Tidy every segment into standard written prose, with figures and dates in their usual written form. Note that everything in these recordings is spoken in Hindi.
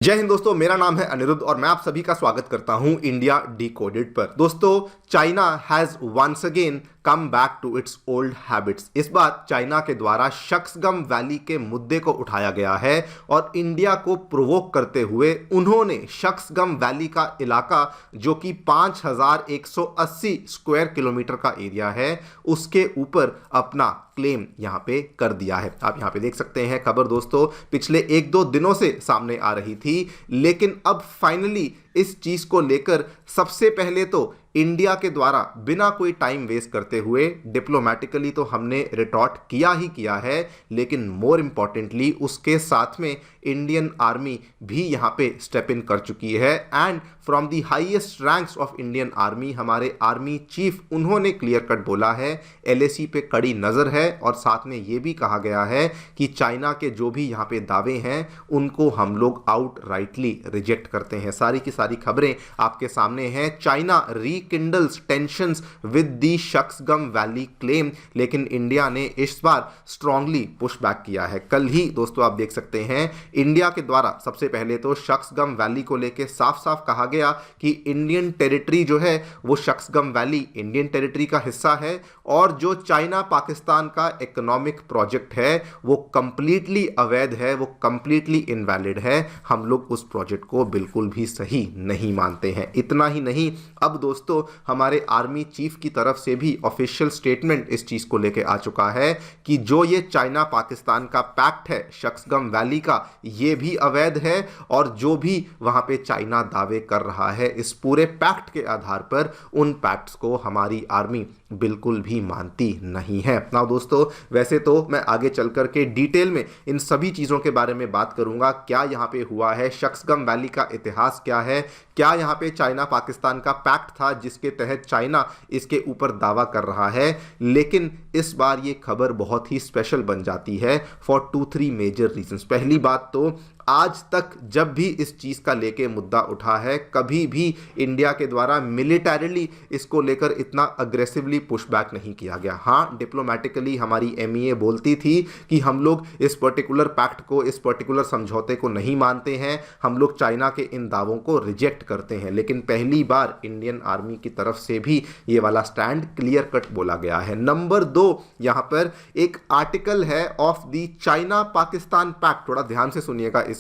जय हिंद दोस्तों, मेरा नाम है अनिरुद्ध और मैं आप सभी का स्वागत करता हूं इंडिया डिकोडेड पर। दोस्तों, China has once again come back to its old habits. इस बार चाइना के द्वारा शक्सगम वैली के मुद्दे को उठाया गया है और इंडिया को प्रोवोक करते हुए उन्होंने शक्सगम वैली का इलाका, जो कि 5180 स्क्वायर किलोमीटर का एरिया है, उसके ऊपर अपना क्लेम यहां पे कर दिया है। आप यहां पे देख सकते हैं खबर दोस्तों, पिछले एक दो दिनों से सामने आ रही थी, लेकिन अब फाइनली इस चीज को लेकर सबसे पहले तो इंडिया के द्वारा बिना कोई टाइम वेस्ट करते हुए डिप्लोमेटिकली तो हमने रिटॉर्ट किया ही किया है, लेकिन मोर इंपॉर्टेंटली उसके साथ में इंडियन आर्मी भी यहां पे स्टेप इन कर चुकी है। And from the highest ranks of Indian army, हमारे आर्मी चीफ, उन्होंने क्लियर कट बोला है एलएसी पे कड़ी नजर है और साथ में ये भी कहा गया है कि चाइना के जो भी यहाँ पे दावे हैं उनको हम लोग आउट राइटली रिजेक्ट करते हैं। सारी की सारी खबरें आपके सामने हैं। China rekindles tensions with the Shaksgam valley claim, लेकिन इंडिया ने इस बार स्ट्रांगली पुश बैक किया है। कल ही दोस्तों आप देख सकते हैं इंडिया के द्वारा सबसे पहले तो शक्सगम वैली को लेकर साफ साफ कहा गया कि इंडियन टेरिटरी जो है वो शक्सगम वैली इंडियन टेरिटरी का हिस्सा है और जो चाइना पाकिस्तान का इकोनॉमिक प्रोजेक्ट है वो कंप्लीटली अवैध है, वो कंप्लीटली इनवैलिड है। हम लोग उस प्रोजेक्ट को बिल्कुल भी सही नहीं मानते हैं। इतना ही नहीं, अब दोस्तों हमारे आर्मी चीफ की तरफ से भी ऑफिशियल स्टेटमेंट इस चीज को लेकर आ चुका है कि जो ये चाइना पाकिस्तान का पैक्ट है शक्सगम वैली का, ये भी अवैध है और जो भी वहां पे चाइना दावे कर रहा है इस पूरे पैक्ट के आधार पर, उन पैक्ट्स को हमारी आर्मी बिल्कुल भी मानती नहीं है। ना दोस्तों, वैसे तो मैं आगे चल कर के डिटेल में इन सभी चीज़ों के बारे में बात करूंगा, क्या यहाँ पे हुआ है, शक्सगम वैली का इतिहास क्या है, क्या यहाँ पे चाइना पाकिस्तान का पैक्ट था जिसके तहत चाइना इसके ऊपर दावा कर रहा है। लेकिन इस बार ये खबर बहुत ही स्पेशल बन जाती है फॉर 2-3 मेजर रीजंस। पहली बात तो, आज तक जब भी इस चीज का लेके मुद्दा उठा है, कभी भी इंडिया के द्वारा मिलिटरीली इसको लेकर इतना अग्रेसिवली पुशबैक नहीं किया गया। हाँ, डिप्लोमेटिकली हमारी एमईए बोलती थी कि हम लोग इस पर्टिकुलर पैक्ट को, इस पर्टिकुलर समझौते को नहीं मानते हैं, हम लोग चाइना के इन दावों को रिजेक्ट करते हैं। लेकिन पहली बार इंडियन आर्मी की तरफ से भी ये वाला स्टैंड क्लियर कट बोला गया है। नंबर 2, यहां पर एक आर्टिकल है of the China Pakistan pact, थोड़ा ध्यान से सुनिएगा इसे।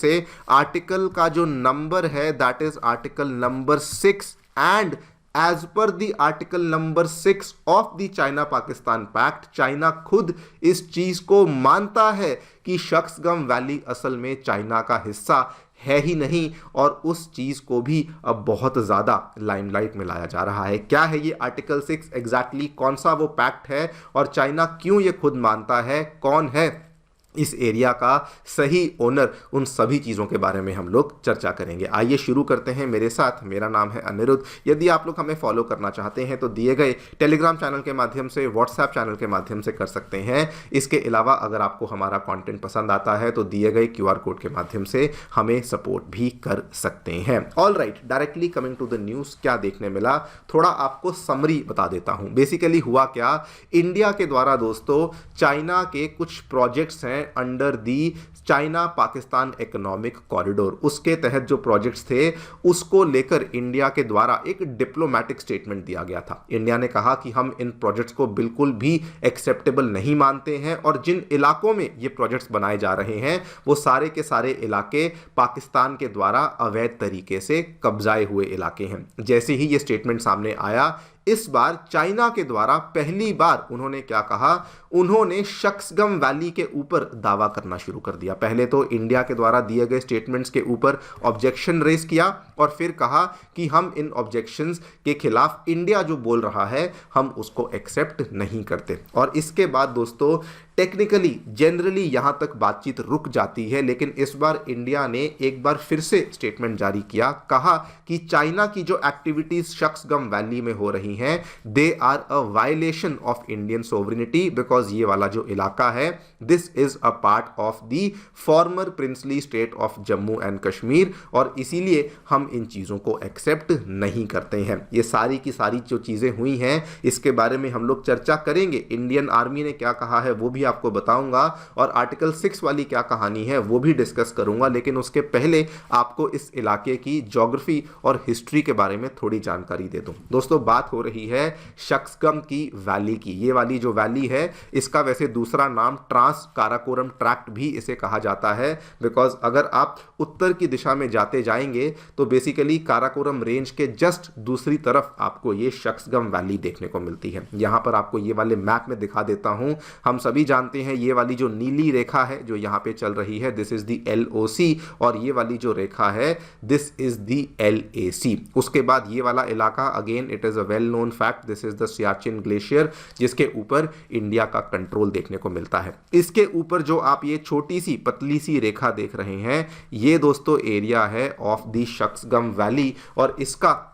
आर्टिकल का जो नंबर है that is article number 6 and as per the article number 6 of the China Pakistan pact, China खुद इस चीज को मानता है कि शक्सगम वैली असल में चाइना का हिस्सा है ही नहीं और उस चीज को भी अब बहुत ज्यादा लाइमलाइट में लाया जा रहा है। क्या है ये आर्टिकल 6 एग्जैक्टली, कौन सा वो पैक्ट है और चाइना क्यों ये खुद मानता है, कौन है इस एरिया का सही ओनर, उन सभी चीज़ों के बारे में हम लोग चर्चा करेंगे। आइए शुरू करते हैं मेरे साथ। मेरा नाम है अनिरुद्ध। यदि आप लोग हमें फॉलो करना चाहते हैं तो दिए गए टेलीग्राम चैनल के माध्यम से, व्हाट्सएप चैनल के माध्यम से कर सकते हैं। इसके अलावा अगर आपको हमारा कंटेंट पसंद आता है तो दिए गए QR कोड के माध्यम से हमें सपोर्ट भी कर सकते हैं। All right, directly coming to the news, क्या देखने मिला, थोड़ा आपको समरी बता देता हूँ। बेसिकली हुआ क्या, इंडिया के द्वारा दोस्तों चाइना के कुछ प्रोजेक्ट्स हैं under the China Pakistan economic corridor, उसके तहत जो प्रोजेक्ट्स थे उसको लेकर इंडिया के द्वारा एक डिप्लोमेटिक स्टेटमेंट दिया गया था। इंडिया ने कहा कि हम इन प्रोजेक्ट्स को बिल्कुल भी एक्सेप्टेबल नहीं मानते हैं और जिन इलाकों में ये प्रोजेक्ट्स बनाए जा रहे हैं वो सारे के सारे इलाके पाकिस्तान के द्वारा अवैध तरीके से कब्जाए हुए इलाके हैं। जैसे ही ये स्टेटमेंट सामने आया, इस बार चाइना के द्वारा पहली बार उन्होंने क्या कहा, उन्होंने शक्सगम वैली के ऊपर दावा करना शुरू कर दिया। पहले तो इंडिया के द्वारा दिए गए स्टेटमेंट्स के ऊपर ऑब्जेक्शन रेज किया और फिर कहा कि हम इन ऑब्जेक्शंस के खिलाफ इंडिया जो बोल रहा है हम उसको एक्सेप्ट नहीं करते। और इसके बाद दोस्तों टेक्निकली जनरली यहां तक बातचीत रुक जाती है, लेकिन इस बार इंडिया ने एक बार फिर से स्टेटमेंट जारी किया, कहा कि चाइना की जो एक्टिविटीज शक्सगम वैली में हो रही हैं they are a violation of Indian sovereignty, because ये वाला जो इलाका है this is a part of the former princely state of Jammu and Kashmir और इसीलिए हम इन चीजों को एक्सेप्ट नहीं करते हैं। ये सारी की सारी जो चीजें हुई हैं इसके बारे में हम लोग चर्चा करेंगे। इंडियन आर्मी ने क्या कहा है वो भी आपको बताऊंगा और आर्टिकल 6 वाली क्या कहानी है वो भी डिस्कस करूंगा, लेकिन उसके पहले आपको इस इलाके की ज्योग्राफी और हिस्ट्री के बारे में थोड़ी जानकारी दे दूं। दोस्तों, बात हो रही है शक्सगम की वैली की। ये वाली जो वैली है इसका वैसे दूसरा नाम ट्रांस काराकोरम ट्रैक्ट भी इसे कहा जाता है, बिकॉज अगर आप उत्तर की दिशा में जाते जाएंगे तो बेसिकली काराकोरम रेंज के जस्ट दूसरी तरफ आपको ये शक्सगम वैली देखने को मिलती है। यहां पर आपको ये वाले मैप में दिखा देता हूं। हम सभी जानते हैं ये वाली जो नीली रेखा है जो यहां पे चल रही है, दिस इज द LOC, और ये वाली जो रेखा है दिस इज द LAC। उसके बाद ये वाला इलाका, again it is a well known fact, this is the Siachen glacier, जिसके ऊपर इंडिया का कंट्रोल देखने को मिलता है। इसके ऊपर जो आप ये छोटी सी पतली सी रेखा देख रहे हैं, ये दोस्तों एरिया है ऑफ द शक्सगम वैली, और इसका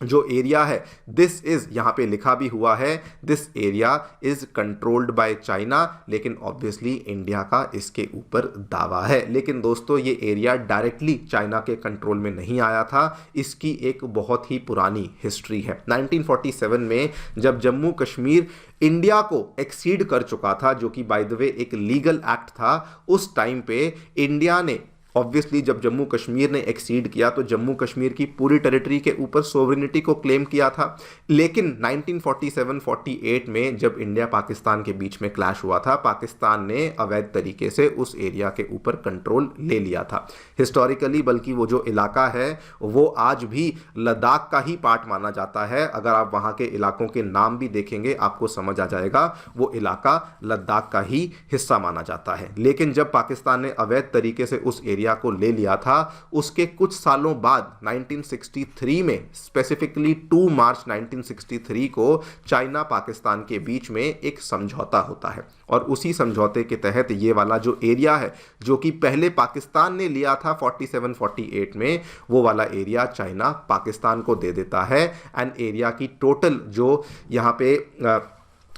जो एरिया है दिस इज, यहां पे लिखा भी हुआ है, this area is controlled by China, लेकिन ऑब्वियसली इंडिया का इसके ऊपर दावा है। लेकिन दोस्तों ये एरिया डायरेक्टली चाइना के कंट्रोल में नहीं आया था, इसकी एक बहुत ही पुरानी हिस्ट्री है। 1947 में जब जम्मू कश्मीर इंडिया को एक्सीड कर चुका था, जो कि बाय द वे एक लीगल एक्ट था, उस टाइम पे इंडिया ने ऑब्वियसली जब जम्मू कश्मीर ने एक्सीड किया तो जम्मू कश्मीर की पूरी टेरिटरी के ऊपर सोवरेनिटी को क्लेम किया था। लेकिन 1947-48 में जब इंडिया पाकिस्तान के बीच में क्लैश हुआ था, पाकिस्तान ने अवैध तरीके से उस एरिया के ऊपर कंट्रोल ले लिया था हिस्टोरिकली। बल्कि वो जो इलाका है वो आज भी लद्दाख का ही पार्ट माना जाता है। अगर आप वहाँ के इलाकों के नाम भी देखेंगे आपको समझ आ जाएगा वो इलाका लद्दाख का ही हिस्सा माना जाता है। लेकिन जब पाकिस्तान ने अवैध तरीके से उस एरिया को ले लिया था, उसके कुछ सालों बाद 1963 में, स्पेसिफिकली 2 मार्च 1963 को चाइना पाकिस्तान के बीच में एक समझौता होता है, और उसी समझौते के तहत ये वाला जो एरिया है जो कि पहले पाकिस्तान ने लिया था 47-48 में, वो वाला एरिया चाइना पाकिस्तान को दे देता है। एंड एरिया की टोटल जो यहाँ पे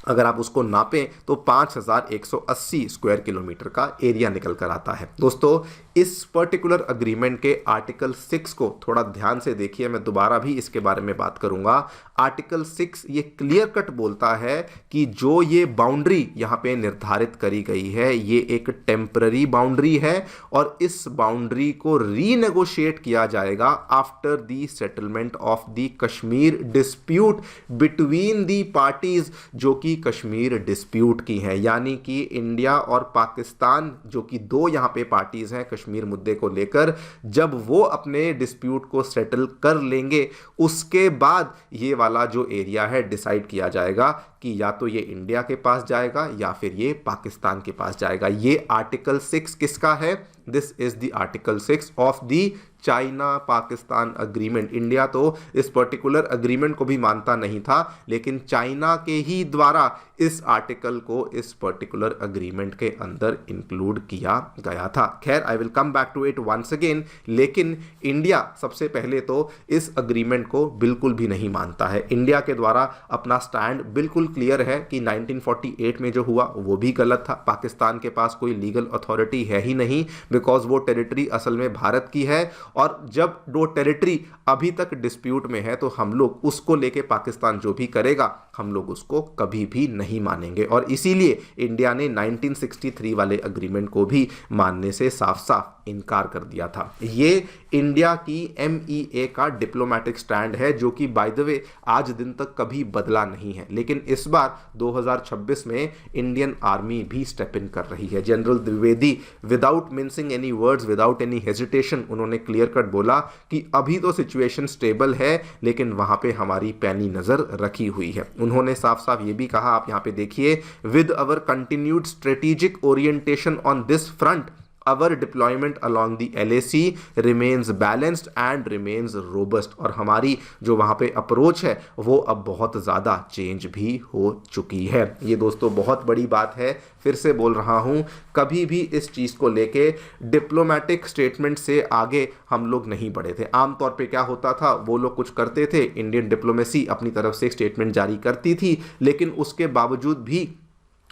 अगर आप उसको नापें तो 5180 स्क्वायर किलोमीटर का एरिया निकल कर आता है। दोस्तों, इस पर्टिकुलर अग्रीमेंट के आर्टिकल 6 को थोड़ा ध्यान से देखिए, मैं दोबारा भी इसके बारे में बात करूंगा। आर्टिकल 6 ये क्लियर कट बोलता है कि जो ये बाउंड्री यहाँ पे निर्धारित करी गई है ये एक टेम्पररी बाउंड्री है, और इस बाउंड्री को रीनेगोशिएट किया जाएगा after the settlement of the Kashmir dispute between the parties जो कि कश्मीर डिस्प्यूट की हैं। यानी कि इंडिया और पाकिस्तान जो कि दो यहाँ पे पार्टीज हैं कश्मीर मुद्दे को लेकर, जब वो अपने डिस्प्यूट को सेटल कर लेंगे उसके बाद ये वाला जो एरिया है डिसाइड किया जाएगा कि या तो ये इंडिया के पास जाएगा या फिर ये पाकिस्तान के पास जाएगा। ये आर्टिकल 6 किसका है? This is the article 6 of the China Pakistan agreement. India तो इस पर्टिकुलर अग्रीमेंट को भी मानता नहीं था, लेकिन चाइना के ही द्वारा इस आर्टिकल को इस पर्टिकुलर अग्रीमेंट के अंदर इंक्लूड किया गया था। खैर, I will come back to it once again, लेकिन इंडिया सबसे पहले तो इस अग्रीमेंट को बिल्कुल भी नहीं मानता है। इंडिया के द्वारा अपना स्टैंड बिल्कुल क्लियर है कि 1948 में जो हुआ वो भी गलत था। पाकिस्तान के पास कोई लीगल अथॉरिटी है ही नहीं, बिकॉज वो टेरिटरी असल में भारत की है, और जब वो टेरिटरी अभी तक डिस्प्यूट में है तो हम लोग उसको लेके पाकिस्तान जो भी करेगा हम लोग उसको कभी भी नहीं मानेंगे। और इसीलिए इंडिया ने 1963 वाले अग्रीमेंट को भी मानने से साफ साफ इनकार कर दिया था। ये इंडिया की MEA का डिप्लोमेटिक स्टैंड है जो कि बाय द वे आज दिन तक कभी बदला नहीं है। लेकिन इस बार 2026 में इंडियन आर्मी भी स्टेप इन कर रही है। General Dwivedi without mincing any words, without any hesitation, उन्होंने क्लियर कट बोला कि अभी तो सिचुएशन स्टेबल है लेकिन वहां पे हमारी पैनी नजर रखी हुई है। उन्होंने साफ साफ ये भी कहा, आप यहां पे देखिए, with our continued strategic orientation on this front our deployment along the LAC remains balanced and remains robust। और हमारी जो वहाँ पे अप्रोच है वो अब बहुत ज़्यादा चेंज भी हो चुकी है। ये दोस्तों बहुत बड़ी बात है, फिर से बोल रहा हूँ, कभी भी इस चीज़ को लेके डिप्लोमेटिक स्टेटमेंट से आगे हम लोग नहीं बढ़े थे। आमतौर पे क्या होता था, वो लोग कुछ करते थे, इंडियन डिप्लोमेसी अपनी तरफ से स्टेटमेंट जारी करती थी, लेकिन उसके बावजूद भी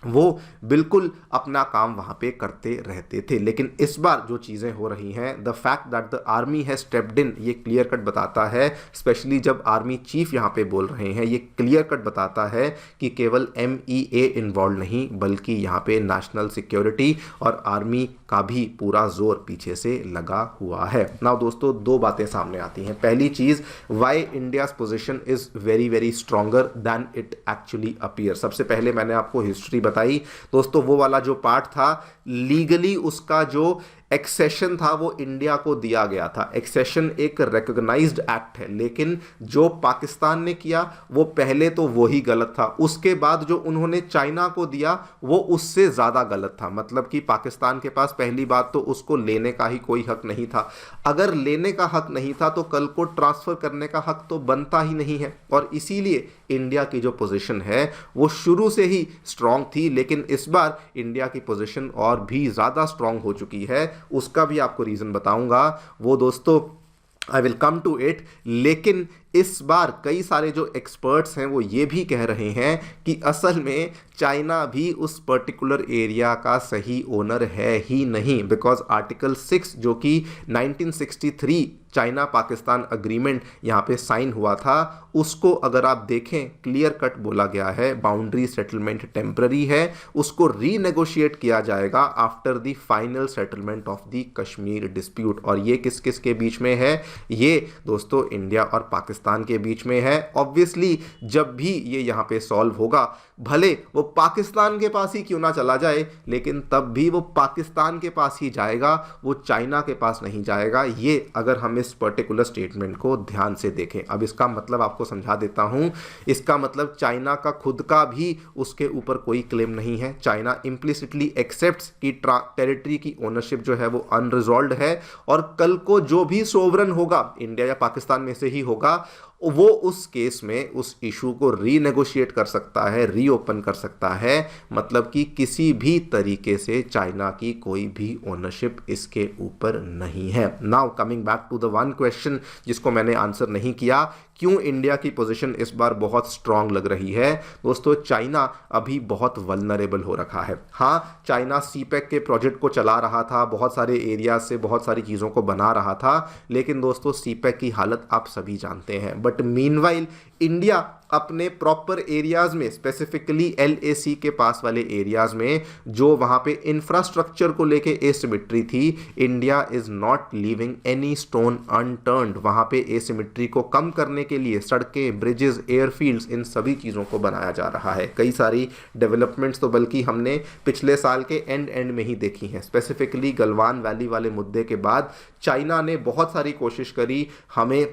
वो बिल्कुल अपना काम वहाँ पे करते रहते थे। लेकिन इस बार जो चीज़ें हो रही हैं, the fact that the army has stepped in, ये क्लियर कट बताता है, स्पेशली जब आर्मी चीफ यहाँ पे बोल रहे हैं, ये क्लियर कट बताता है कि केवल MEA इन्वॉल्व नहीं, बल्कि यहाँ पे नेशनल सिक्योरिटी और आर्मी का भी पूरा जोर पीछे से लगा हुआ है। नाउ दोस्तों, दो बातें सामने आती हैं। पहली चीज़, why India's position is very very stronger than it actually appear. सबसे पहले मैंने आपको हिस्ट्री बताई दोस्तों, वो वाला जो पार्ट था, लीगली उसका जो एक्सेशन था वो इंडिया को दिया गया था। एक्सेशन एक रिकॉग्नाइज्ड एक्ट है, लेकिन जो पाकिस्तान ने किया वो पहले तो वही गलत था, उसके बाद जो उन्होंने चाइना को दिया वो उससे ज़्यादा गलत था। मतलब कि पाकिस्तान के पास पहली बात तो उसको लेने का ही कोई हक नहीं था। अगर लेने का हक नहीं था तो कल को ट्रांसफ़र करने का हक तो बनता ही नहीं है। और इसीलिए इंडिया की जो पोजीशन है वो शुरू से ही स्ट्रांग थी, लेकिन इस बार इंडिया की पोजीशन और भी ज़्यादा स्ट्रांग हो चुकी है। उसका भी आपको रीज़न बताऊंगा, वो दोस्तों I will come to it. लेकिन इस बार कई सारे जो एक्सपर्ट्स हैं वो ये भी कह रहे हैं कि असल में चाइना भी उस पर्टिकुलर एरिया का सही ओनर है ही नहीं, बिकॉज आर्टिकल 6 जो कि 1963 चाइना पाकिस्तान अग्रीमेंट यहाँ पे साइन हुआ था, उसको अगर आप देखें क्लियर कट बोला गया है बाउंड्री सेटलमेंट टेम्पररी है, उसको रीनेगोशिएट किया जाएगा after the final settlement of the Kashmir dispute. और ये किस किस के बीच में है? ये दोस्तों इंडिया और पाकिस्तान के बीच में है। ऑब्वियसली जब भी ये यहाँ पे सॉल्व होगा, भले वो पाकिस्तान के पास ही क्यों ना चला जाए, लेकिन तब भी वो पाकिस्तान के पास ही जाएगा, वो चाइना के पास नहीं जाएगा। ये अगर हम इस पर्टिकुलर स्टेटमेंट को ध्यान से देखें। अब इसका मतलब आपको समझा देता हूं। इसका मतलब चाइना का खुद का भी उसके ऊपर कोई क्लेम नहीं है। चाइना इम्प्लिसिटली एक्सेप्ट्स कि टेरिटरी की ओनरशिप जो है वो अनरिजॉल्व्ड है, और कल को जो भी सोवरन होगा इंडिया या पाकिस्तान में से ही होगा, वो उस केस में उस इशू को रीनेगोशिएट कर सकता है, रीओपन कर सकता है। मतलब कि किसी भी तरीके से चाइना की कोई भी ओनरशिप इसके ऊपर नहीं है। Now coming back to the one question जिसको मैंने आंसर नहीं किया, क्यों इंडिया की पोजीशन इस बार बहुत स्ट्रांग लग रही है? दोस्तों, चाइना अभी बहुत वल्नरेबल हो रखा है। हाँ, चाइना CPEC के प्रोजेक्ट को चला रहा था, बहुत सारे एरिया से बहुत सारी चीज़ों को बना रहा था, लेकिन दोस्तों CPEC की हालत आप सभी जानते हैं। बट मीनवाइल इंडिया अपने प्रॉपर एरियाज़ में, स्पेसिफिकली LAC के पास वाले एरियाज़ में जो वहाँ पे इंफ्रास्ट्रक्चर को लेके एसिमेट्री थी, India is not leaving any stone unturned. वहाँ पे एसिमेट्री को कम करने के लिए सड़कें, ब्रिजेस, एयरफील्ड्स, इन सभी चीज़ों को बनाया जा रहा है। कई सारी डेवलपमेंट्स तो बल्कि हमने पिछले साल के एंड में ही देखी हैं। स्पेसिफिकली गलवान वैली वाले मुद्दे के बाद चाइना ने बहुत सारी कोशिश करी हमें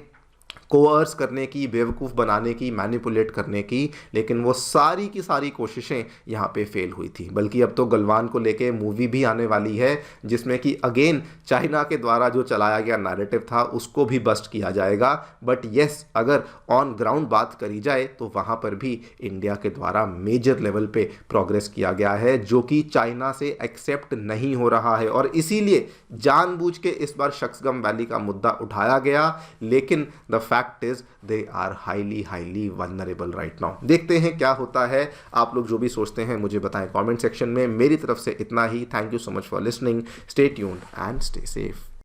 कोअर्स करने की, बेवकूफ़ बनाने की, मैनिपुलेट करने की, लेकिन वो सारी की सारी कोशिशें यहाँ पे फेल हुई थी। बल्कि अब तो गलवान को लेके मूवी भी आने वाली है, जिसमें कि अगेन चाइना के द्वारा जो चलाया गया नैरेटिव था उसको भी बस्ट किया जाएगा। बट येस, अगर ऑन ग्राउंड बात करी जाए तो वहाँ पर भी इंडिया के द्वारा मेजर लेवल पे प्रोग्रेस किया गया है, जो कि चाइना से एक्सेप्ट नहीं हो रहा है। और इसीलिए जानबूझ के इस बार शक्सगम वैली का मुद्दा उठाया गया, लेकिन the fact is they are highly vulnerable right now. देखते हैं क्या होता है। आप लोग जो भी सोचते हैं मुझे बताएं कमेंट सेक्शन में। मेरी तरफ से इतना ही। Thank you so much for listening. Stay tuned and stay safe.